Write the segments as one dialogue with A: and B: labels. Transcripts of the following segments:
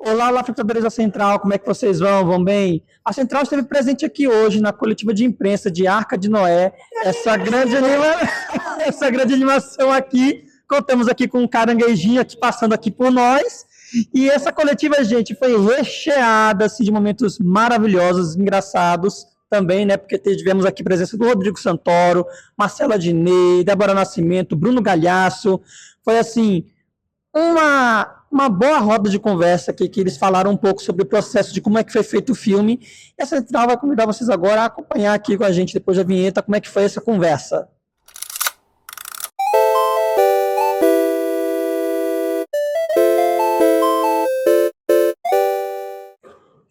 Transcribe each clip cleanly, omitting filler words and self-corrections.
A: Olá, olá, frequentadores da Central, como é que vocês vão? Vão bem? A Central esteve presente aqui hoje na coletiva de imprensa de Arca de Noé, essa grande animação aqui. Contamos aqui com um caranguejinho aqui passando aqui por nós. E essa coletiva, gente, foi recheada assim, de momentos maravilhosos, engraçados também, né? Porque tivemos aqui a presença do Rodrigo Santoro, Marcela Diné, Débora Nascimento, Bruno Galhaço. Foi assim, uma boa roda de conversa aqui, que eles falaram um pouco sobre o processo de como é que foi feito o filme. E a Central vai convidar vocês agora a acompanhar aqui com a gente, depois da vinheta, como é que foi essa conversa.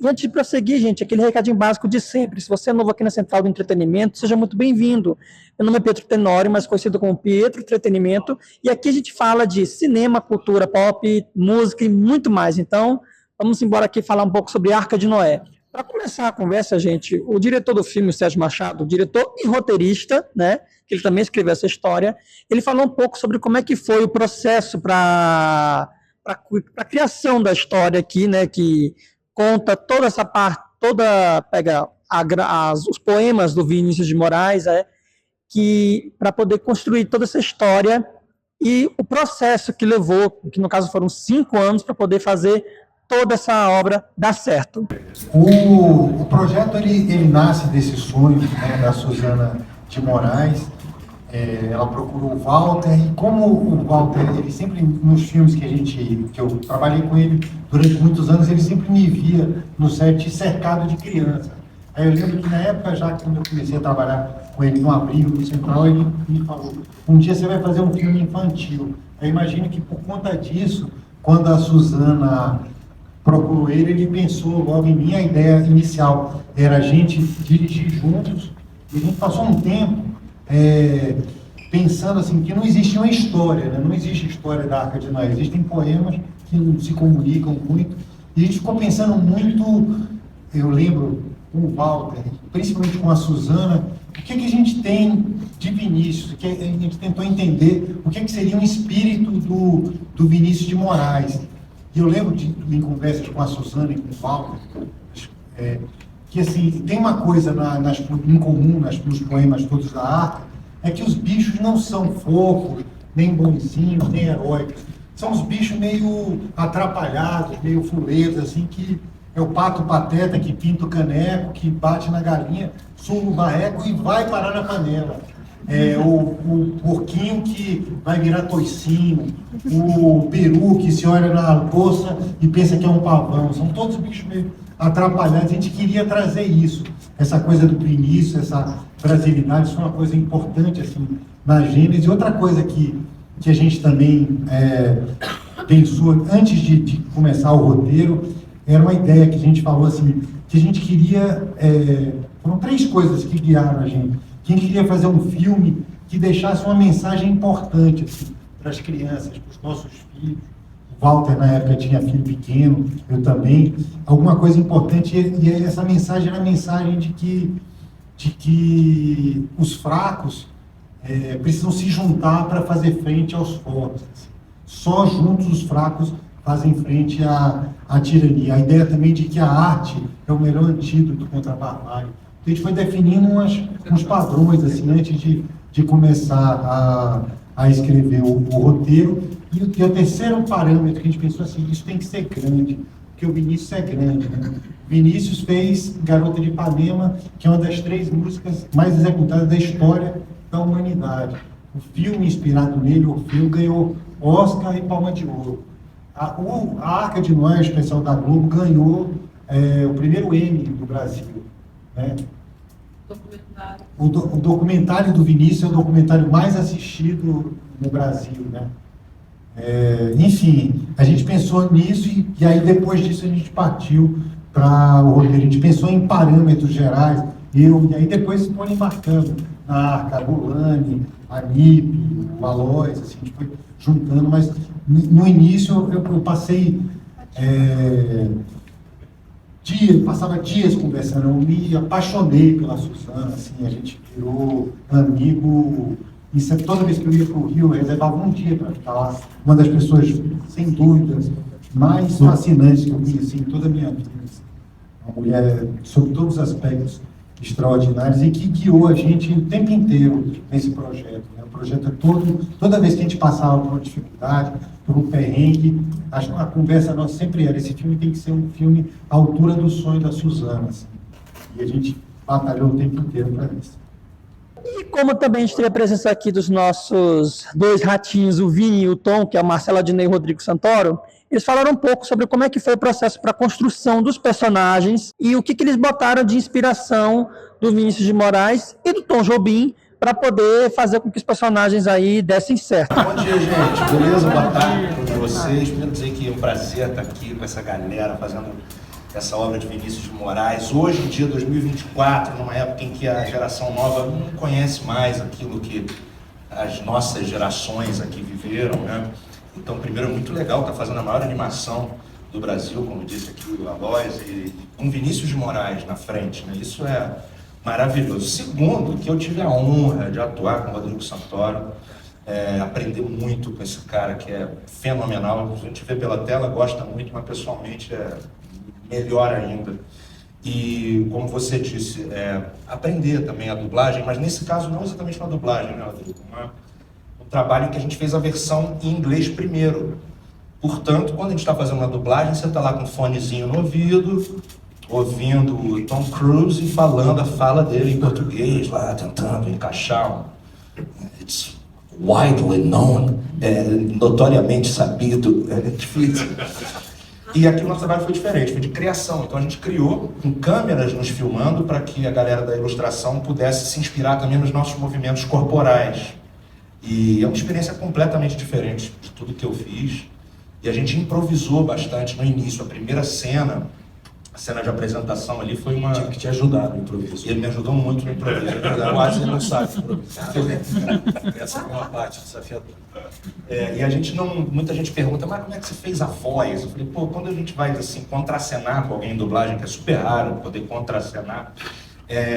A: E antes de prosseguir, gente, aquele recadinho básico de sempre. Se você é novo aqui na Central do Entretenimento, seja muito bem-vindo. Meu nome é Pietro Tenório, mais conhecido como Pietro Entretenimento, e aqui a gente fala de cinema, cultura pop, música e muito mais. Então, vamos embora aqui falar um pouco sobre Arca de Noé. Para começar a conversa, gente, o diretor do filme, o Sérgio Machado, diretor e roteirista, né, que ele também escreveu essa história, ele falou um pouco sobre como é que foi o processo para a criação da história aqui, né, que conta toda essa parte, pega os poemas do Vinícius de Moraes, que para poder construir toda essa história e o processo que levou, que no caso foram 5 anos para poder fazer toda essa obra dar certo.
B: O projeto ele nasce desse sonho, né, da Suzana de Moraes. Ela procurou o Walter, e como o Walter, ele sempre, nos filmes que eu trabalhei com ele durante muitos anos, ele sempre me via no set cercado de crianças. Aí eu lembro que na época, já quando eu comecei a trabalhar com ele no abrigo, no Central, ele me falou, um dia você vai fazer um filme infantil. Eu imagino que por conta disso, quando a Suzana procurou ele pensou logo em mim. A ideia inicial era a gente dirigir juntos, e a gente passou um tempo pensando assim, que não existia uma história, né? Não existe história da Arca de Noé, existem poemas que não se comunicam muito, e a gente ficou pensando muito, eu lembro com o Walter, principalmente com a Suzana, o que a gente tem de Vinícius, que a gente tentou entender o que seria um espírito do Vinícius de Moraes. E eu lembro em conversas com a Suzana e com o Walter, que assim, tem uma coisa em comum nos poemas todos da Arca, é que os bichos não são fofos, nem bonzinhos, nem heróicos. São os bichos meio atrapalhados, meio fuleiros, assim, que é o pato pateta que pinta o caneco, que bate na galinha, suga o barreco e vai parar na panela. O porquinho que vai virar toicinho, o peru que se olha na poça e pensa que é um pavão. São todos bichos meio atrapalhados. A gente queria trazer isso, essa coisa do Vinícius, essa brasilidade. Isso é uma coisa importante assim, na Gênesis. E outra coisa que a gente também pensou antes de começar o roteiro, era uma ideia que a gente falou assim, que a gente queria, foram 3 coisas que guiaram a gente. Que a gente queria fazer um filme que deixasse uma mensagem importante assim, para as crianças, para os nossos filhos. O Walter, na época, tinha filho pequeno, eu também. Alguma coisa importante, e essa mensagem era a mensagem de que os fracos precisam se juntar para fazer frente aos fortes. Assim. Só juntos os fracos fazem frente à tirania. A ideia também de que a arte é o melhor antídoto contra a barbárie. A gente foi definindo uns padrões assim, antes de começar a escrever o roteiro. E o terceiro parâmetro que a gente pensou assim, isso tem que ser grande, porque o Vinícius é grande. Né? Vinícius fez Garota de Ipanema, que é uma das 3 músicas mais executadas da história da humanidade. O filme inspirado nele, o filme ganhou Oscar e Palma de Ouro. A Arca de Noé, especial da Globo, ganhou o primeiro Emmy do Brasil. Né? O documentário do Vinícius é o documentário mais assistido no Brasil, né? Enfim, a gente pensou nisso e aí depois disso a gente partiu para o roteiro. A gente pensou em parâmetros gerais, e aí depois se foram embarcando na Arca, a Golani, a NIP, o Aloys, assim, a gente foi juntando, mas no início eu passei passava dias conversando, eu me apaixonei pela Suzana, assim, a gente virou amigo, e toda vez que eu ia para o Rio, eu reservava um dia para ficar lá, uma das pessoas, sem dúvidas, mais fascinantes que eu conheci em toda a minha vida. Uma mulher, sob todos os aspectos, extraordinários e que guiou a gente o tempo inteiro nesse projeto. Né? O projeto é toda vez que a gente passava por uma dificuldade, por um perrengue, a conversa nossa sempre era: esse filme tem que ser um filme à altura do sonho da Suzana. Assim. E a gente batalhou o tempo inteiro para isso.
A: E como também a gente teve a presença aqui dos nossos dois ratinhos, o Vini e o Tom, que é o Marcelo Adnet e o Rodrigo Santoro, eles falaram um pouco sobre como é que foi o processo para a construção dos personagens e o que eles botaram de inspiração do Vinícius de Moraes e do Tom Jobim para poder fazer com que os personagens aí dessem certo.
C: Bom dia, gente. Beleza? Boa tarde a todos vocês. Primeiro dizer que é um prazer estar aqui com essa galera fazendo essa obra de Vinícius de Moraes. Hoje, em dia 2024, numa época em que a geração nova não conhece mais aquilo que as nossas gerações aqui viveram, né? Então, primeiro, é muito legal estar fazendo a maior animação do Brasil, como disse aqui o Aloys, e com Vinícius de Moraes na frente, né? Isso é maravilhoso. Segundo, que eu tive a honra de atuar com o Rodrigo Santoro, aprender muito com esse cara que é fenomenal. A gente vê pela tela, gosta muito, mas pessoalmente é melhor ainda. E, como você disse, aprender também a dublagem, mas nesse caso não exatamente uma dublagem, né, Rodrigo? Um trabalho em que a gente fez a versão em inglês primeiro. Portanto, quando a gente está fazendo uma dublagem, você está lá com um fonezinho no ouvido, ouvindo o Tom Cruise e falando a fala dele em português, lá tentando encaixar It's widely known, notoriamente sabido, é difícil. E aqui o nosso trabalho foi diferente, foi de criação. Então a gente criou com câmeras nos filmando para que a galera da ilustração pudesse se inspirar também nos nossos movimentos corporais. E é uma experiência completamente diferente de tudo que eu fiz. E a gente improvisou bastante no início. A primeira cena, a cena de apresentação ali foi uma...
D: Tive que te ajudar no improviso.
C: E ele me ajudou muito no improviso.
D: Quase não sabe improvisar. Essa é uma parte desafiadora.
C: E a gente não... Muita gente pergunta, mas como é que você fez a voz? Eu falei, pô, quando a gente vai assim, contracenar com alguém em dublagem, que é super raro poder contracenar,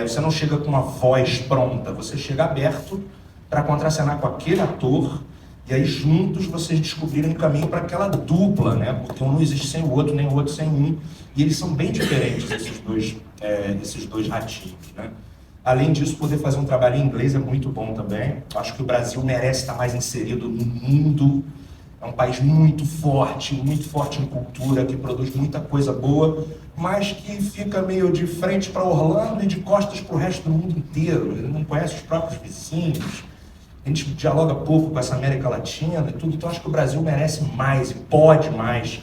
C: você não chega com uma voz pronta, você chega aberto para contracenar com aquele ator, e aí juntos vocês descobrirem o caminho para aquela dupla, né? Porque um não existe sem o outro, nem o outro sem um. E eles são bem diferentes, esses dois ratinhos, né? Além disso, poder fazer um trabalho em inglês é muito bom também. Acho que o Brasil merece estar mais inserido no mundo. É um país muito forte em cultura, que produz muita coisa boa, mas que fica meio de frente para Orlando e de costas para o resto do mundo inteiro. Ele não conhece os próprios vizinhos. A gente dialoga pouco com essa América Latina e tudo, então acho que o Brasil merece mais e pode mais.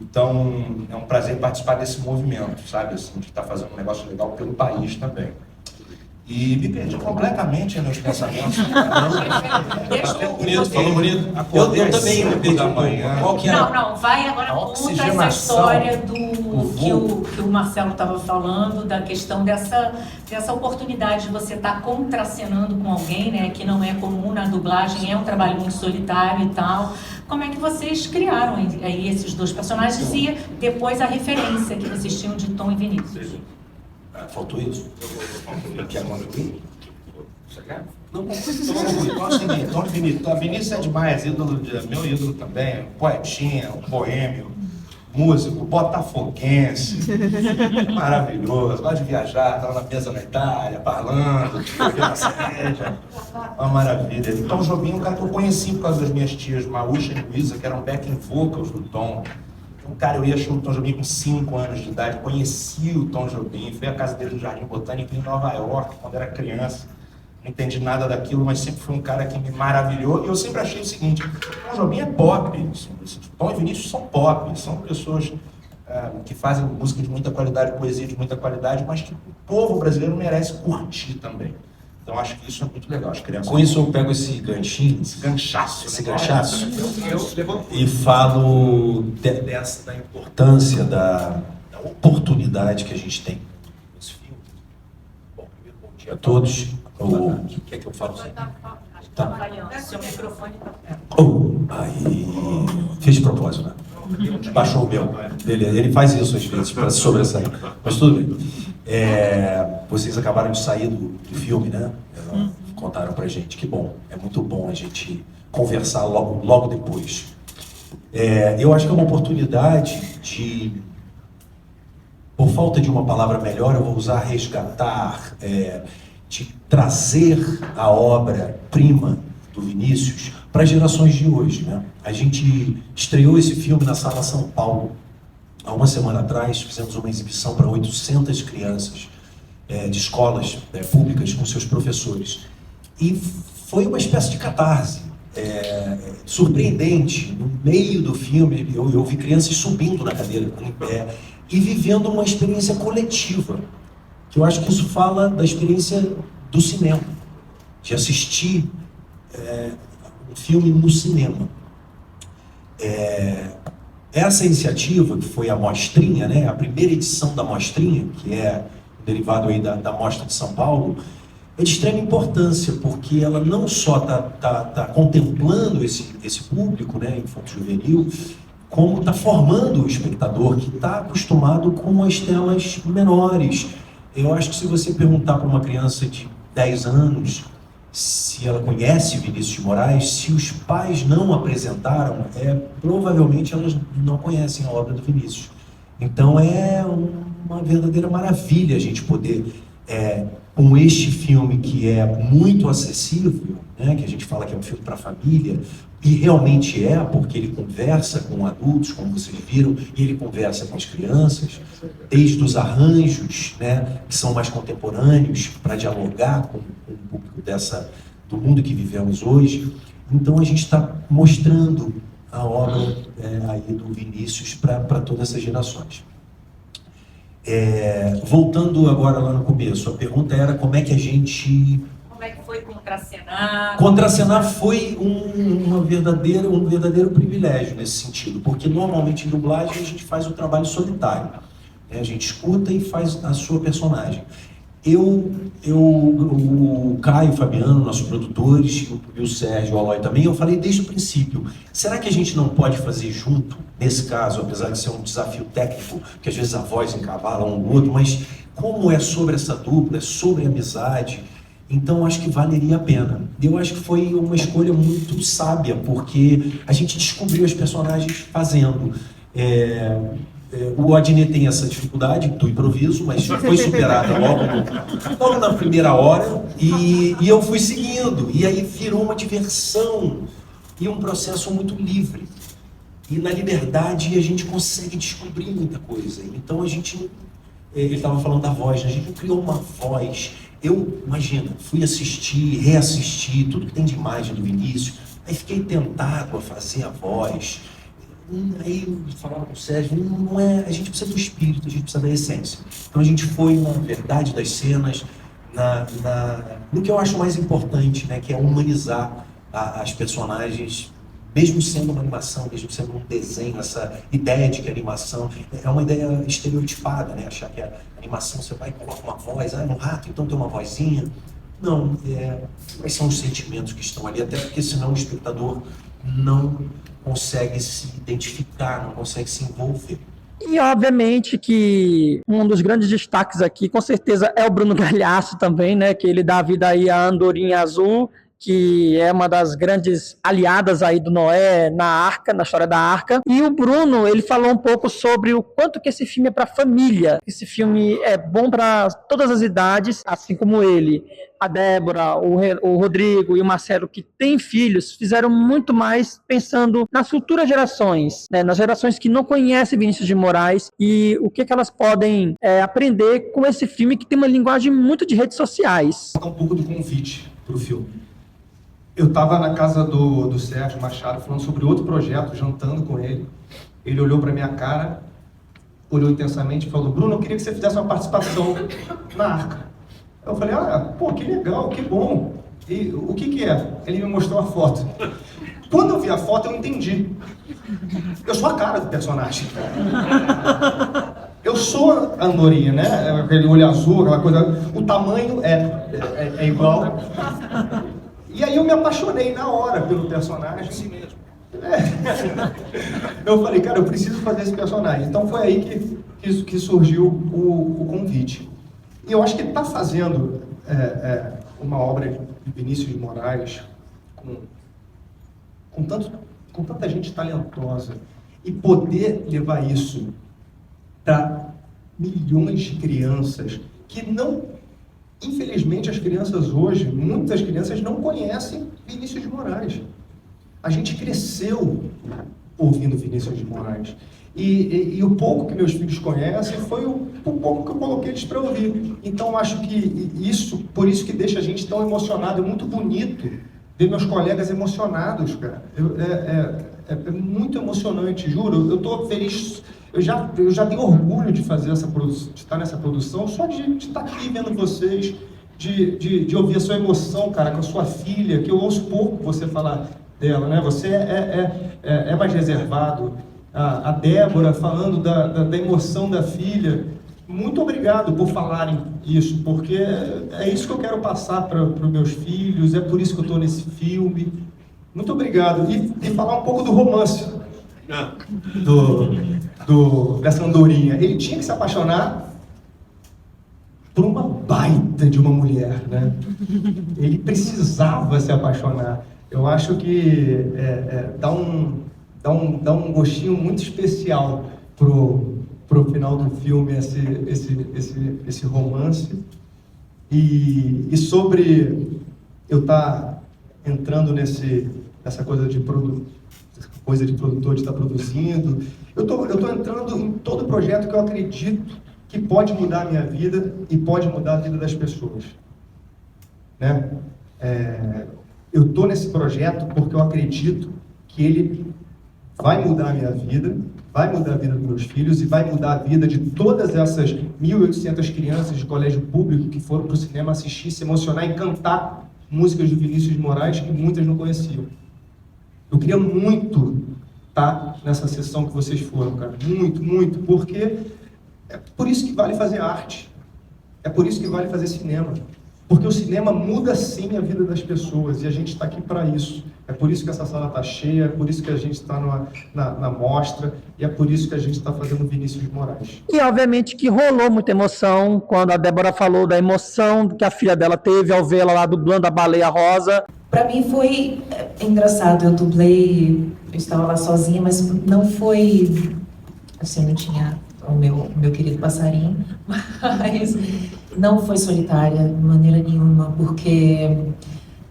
C: Então é um prazer participar desse movimento, sabe, assim, de estar fazendo um negócio legal pelo país também. E me perdi completamente nos pensamentos.
D: Bonito, falou bonito. Eu também me perdi um pouco. Qual que era?
E: Não, vai agora conta essa história que o Marcelo estava falando, da questão dessa oportunidade de você estar contracenando com alguém, né, que não é comum na dublagem, é um trabalho muito solitário e tal. Como é que vocês criaram aí esses dois personagens e depois a referência que vocês tinham de Tom e Vinícius?
D: Faltou isso?
C: Quer concluir? Não, Tom e Vinícius. Vinícius é demais, meu ídolo também, poetinha, um boêmio, músico, botafoguense, maravilhoso, gosta de viajar, estava na mesa na Itália, parlando, bebendo cerveja, uma maravilha. Tom Jobim é um cara que eu conheci por causa das minhas tias, Maúcha e Luísa, que eram backing vocals do Tom. Cara, eu ia show do Tom Jobim com 5 anos de idade, conheci o Tom Jobim, fui à casa dele no Jardim Botânico em Nova York, quando era criança. Não entendi nada daquilo, mas sempre foi um cara que me maravilhou. E eu sempre achei o seguinte, o Tom Jobim é pop, Tom e Vinícius são pop, são pessoas que fazem música de muita qualidade, poesia de muita qualidade, mas que o povo brasileiro merece curtir também. Então acho que isso é muito legal. As crianças...
D: Com isso eu pego esse ganchinho,
C: esse ganchaço,
D: e falo da importância, da oportunidade que a gente tem nesse filme. Bom, primeiro, bom dia a todos. Quer que eu falo assim?
E: Tá. Seu microfone tá perto.
D: Aí, fiz de propósito, né? Baixou o meu. Ele faz isso às vezes para se sobressair. Mas tudo bem. Vocês acabaram de sair do filme, né? Contaram pra gente. Que bom. É muito bom a gente conversar logo depois. Eu acho que é uma oportunidade de, por falta de uma palavra melhor, eu vou usar resgatar, de trazer a obra-prima do Vinícius para as gerações de hoje, né? A gente estreou esse filme na Sala São Paulo há uma semana atrás, fizemos uma exibição para 800 crianças de escolas públicas com seus professores. E foi uma espécie de catarse, surpreendente. No meio do filme, eu vi crianças subindo na cadeira em pé e vivendo uma experiência coletiva, que eu acho que isso fala da experiência do cinema, de assistir um filme no cinema. Essa iniciativa, que foi a Mostrinha, né, a primeira edição da Mostrinha, que é derivado aí da Mostra de São Paulo, é de extrema importância, porque ela não só tá contemplando esse público, né, infanto-juvenil, como está formando o espectador que está acostumado com as telas menores. Eu acho que se você perguntar para uma criança de 10 anos se ela conhece Vinícius de Moraes, se os pais não apresentaram, provavelmente elas não conhecem a obra do Vinícius. Então é uma verdadeira maravilha a gente poder, com este filme que é muito acessível, né, que a gente fala que é um filme para a família, e realmente porque ele conversa com adultos, como vocês viram, e ele conversa com as crianças, desde os arranjos, né, que são mais contemporâneos, para dialogar com o público do mundo que vivemos hoje. Então a gente está mostrando a obra aí do Vinícius para todas essas gerações. Voltando agora lá no começo, a pergunta era como é que a gente...
E: Como é que foi contracenar?
D: Contracenar foi um verdadeiro privilégio nesse sentido, porque normalmente em dublagem a gente faz o trabalho solitário, né? A gente escuta e faz a sua personagem. O Caio, o Fabiano, nossos produtores, e o Sérgio, o Aloy também, eu falei desde o princípio, será que a gente não pode fazer junto, nesse caso, apesar de ser um desafio técnico, porque às vezes a voz encavalla um no outro, mas como é sobre essa dupla, é sobre amizade, então acho que valeria a pena. Eu acho que foi uma escolha muito sábia, porque a gente descobriu os personagens fazendo. O Adnet tem essa dificuldade do improviso, mas foi superada logo na primeira hora, e eu fui seguindo, e aí virou uma diversão e um processo muito livre. E na liberdade a gente consegue descobrir muita coisa. Então a gente, ele estava falando da voz, a gente não criou uma voz. Imagina, fui assistir, reassistir tudo que tem de imagem do Vinícius, aí fiquei tentado a fazer a voz. Aí falava com o Sérgio, a gente precisa do espírito, a gente precisa da essência. Então a gente foi na verdade das cenas, no que eu acho mais importante, né, que é humanizar as personagens, mesmo sendo uma animação, mesmo sendo um desenho, essa ideia de que a animação é uma ideia estereotipada, né? Achar que a animação você vai e coloca uma voz, no rato então tem uma vozinha. Não, quais são os sentimentos que estão ali, até porque senão o espectador não consegue se identificar, não consegue se envolver.
A: E obviamente que um dos grandes destaques aqui, com certeza, é o Bruno Galhaço também, né? Que ele dá vida aí à Andorinha Azul, que é uma das grandes aliadas aí do Noé na Arca, na história da Arca. E o Bruno, ele falou um pouco sobre o quanto que esse filme é para família. Esse filme é bom para todas as idades, assim como ele. A Débora, o Rodrigo e o Marcelo, que têm filhos, fizeram muito mais pensando nas futuras gerações, né? Nas gerações que não conhecem Vinícius de Moraes e o que elas podem aprender com esse filme que tem uma linguagem muito de redes sociais.
F: Um pouco do convite para o filme. Eu estava na casa do Sérgio Machado falando sobre outro projeto, jantando com ele. Ele olhou para minha cara, olhou intensamente e falou: Bruno, eu queria que você fizesse uma participação na Arca. Eu falei: pô, que legal, que bom. E o que é? Ele me mostrou a foto. Quando eu vi a foto, eu entendi. Eu sou a cara do personagem. Eu sou a Andorinha, né? Aquele olho azul, aquela coisa. O tamanho é igual. E aí eu me apaixonei na hora pelo personagem. Assim mesmo. Eu falei, cara, eu preciso fazer esse personagem. Então foi aí que surgiu o convite. E eu acho que ele está fazendo uma obra de Vinícius de Moraes com com tanta gente talentosa, e poder levar isso para milhões de crianças que não, infelizmente, as crianças hoje, muitas crianças não conhecem Vinícius de Moraes. A gente cresceu ouvindo Vinícius de Moraes. E o pouco que meus filhos conhecem foi o pouco que eu coloquei eles para ouvir. Então, acho que por isso que deixa a gente tão emocionado. É muito bonito ver meus colegas emocionados, cara. É muito emocionante, juro. Eu estou feliz. Eu já tenho orgulho de fazer de estar nessa produção, só de estar aqui vendo vocês, de ouvir a sua emoção, cara, com a sua filha, que eu ouço pouco você falar dela, né? Você é mais reservado. A Débora falando da emoção da filha. Muito obrigado por falarem isso, porque é isso que eu quero passar para os meus filhos, é por isso que eu estou nesse filme. Muito obrigado. E falar um pouco do romance dessa andorinha. Ele tinha que se apaixonar por uma baita de uma mulher, né? Ele precisava se apaixonar. Eu acho que dá um gostinho muito especial pro final do filme esse romance. E sobre eu estar entrando nessa coisa de produtor, de estar produzindo, eu tô entrando em todo projeto que eu acredito que pode mudar a minha vida e pode mudar a vida das pessoas, né? Eu tô nesse projeto porque eu acredito que ele vai mudar a minha vida, vai mudar a vida dos meus filhos e vai mudar a vida de todas essas 1.800 crianças de colégio público que foram para o cinema assistir, se emocionar e cantar músicas de Vinícius de Moraes que muitas não conheciam. Eu queria muito estar nessa sessão que vocês foram, cara. Muito, muito, porque é por isso que vale fazer arte. É por isso que vale fazer cinema. Porque o cinema muda sim a vida das pessoas e a gente está aqui para isso. É por isso que essa sala está cheia, é por isso que a gente está na mostra e é por isso que a gente está fazendo Vinícius de Moraes.
A: E obviamente que rolou muita emoção quando a Débora falou da emoção que a filha dela teve ao vê-la lá dublando a Baleia Rosa.
G: Para mim foi engraçado, eu dublei, eu estava lá sozinha, mas não foi, assim, não tinha o meu querido passarinho, mas não foi solitária de maneira nenhuma, porque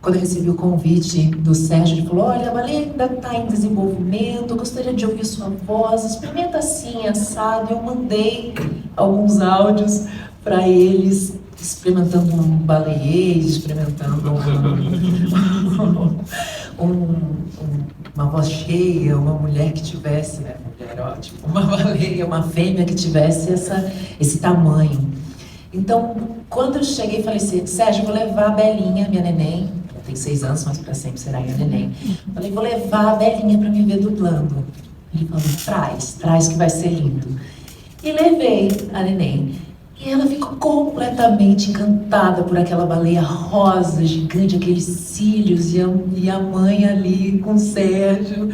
G: quando eu recebi o convite do Sérgio, ele falou, olha, a Baleia ainda está em desenvolvimento, eu gostaria de ouvir sua voz, experimenta assim, assado. Eu mandei alguns áudios para eles, experimentando um baleiês, experimentando uma voz cheia, uma mulher que tivesse, né, mulher ótimo, uma baleia, uma fêmea que tivesse esse tamanho. Então, quando eu cheguei, falei assim, Sérgio, vou levar a Belinha, minha neném, ela tem 6 anos, mas para sempre será minha neném. Falei, vou levar a Belinha para me ver dublando. Ele falou, traz que vai ser lindo. E levei a neném. E ela ficou completamente encantada por aquela baleia rosa, gigante, aqueles cílios, e a mãe ali com o Sérgio,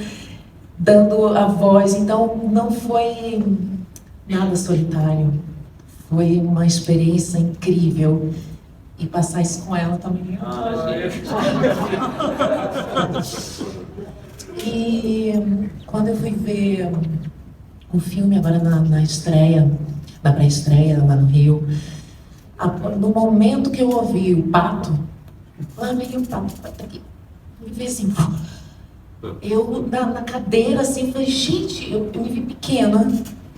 G: dando a voz. Então, não foi nada solitário. Foi uma experiência incrível. E passar isso com ela também. E quando eu fui ver o filme agora na estreia, na pré-estreia lá no Rio, no momento que eu ouvi o pato, lá veio o pato aqui, me vi assim, eu na cadeira assim, falei, gente, eu me vi pequena,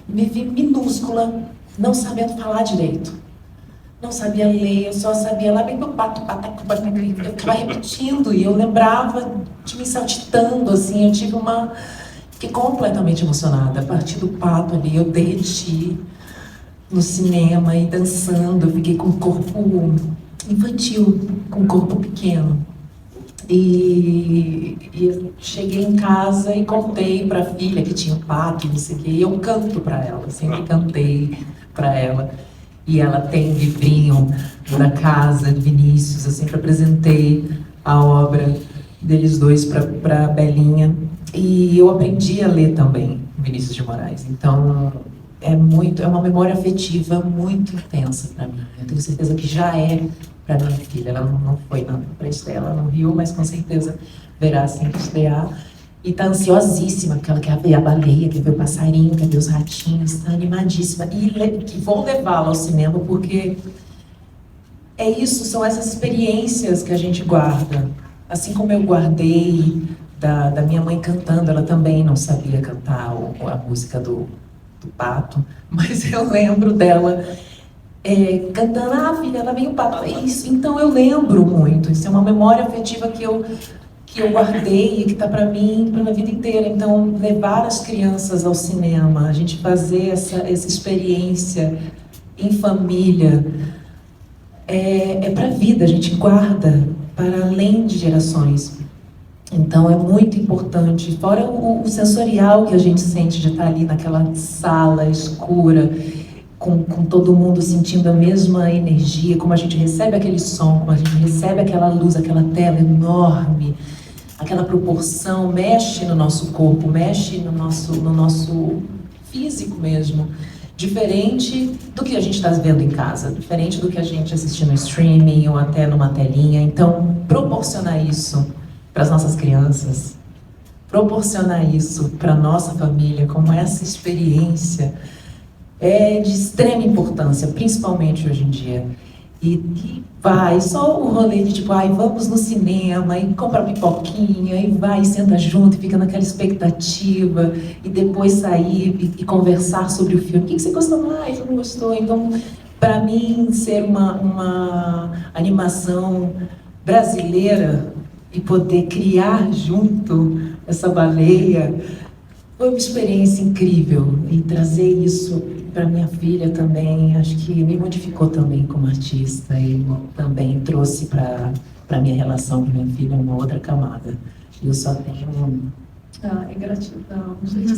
G: me vi minúscula, não sabendo falar direito, não sabia ler, eu só sabia lá bem que o pato, eu ficava repetindo e eu lembrava de me saltitando, assim, fiquei completamente emocionada, a partir do pato ali, eu derreti no cinema e dançando, eu fiquei com o corpo infantil, com o corpo pequeno. E eu cheguei em casa e contei para a filha que tinha um pato, não sei o quê, e eu canto para ela, sempre cantei para ela. E ela tem um livrinho da casa de Vinícius, eu sempre apresentei a obra deles dois para a Belinha. E eu aprendi a ler também Vinícius de Moraes, então é uma memória afetiva muito intensa para mim. Eu tenho certeza que já é para minha filha. Ela não foi para estreia lá no Rio, mas com certeza verá assim que estrear. E tá ansiosíssima, porque ela quer ver a baleia, quer ver o passarinho, quer ver os ratinhos, tá animadíssima. E vou levá-la ao cinema porque é isso, são essas experiências que a gente guarda. Assim como eu guardei da minha mãe cantando, ela também não sabia cantar a música do pato, mas eu lembro dela cantando, filha, ela vem o pato, é isso. Então eu lembro muito, isso é uma memória afetiva que eu guardei e que está para mim para a vida inteira. Então, levar as crianças ao cinema, a gente fazer essa experiência em família, é para a vida, a gente guarda para além de gerações. Então, é muito importante, fora o sensorial que a gente sente de estar ali naquela sala escura, com todo mundo sentindo a mesma energia, como a gente recebe aquele som, como a gente recebe aquela luz, aquela tela enorme, aquela proporção mexe no nosso corpo, mexe no nosso físico mesmo. Diferente do que a gente está vendo em casa, diferente do que a gente assiste no streaming ou até numa telinha. Então, proporcionar isso para as nossas crianças, proporcionar isso para a nossa família, como essa experiência, é de extrema importância, principalmente hoje em dia. E vai, só o rolê de tipo, vamos no cinema, e compra pipoquinha, e vai, e senta junto, e fica naquela expectativa, e depois sair e conversar sobre o filme. O que você gostou mais? Você não gostou? Então, para mim, ser uma animação brasileira e poder criar junto essa baleia, foi uma experiência incrível. E trazer isso para minha filha também, acho que me modificou também como artista e também trouxe para minha relação com minha filha uma outra camada. Eu só tenho... gratidão, gente.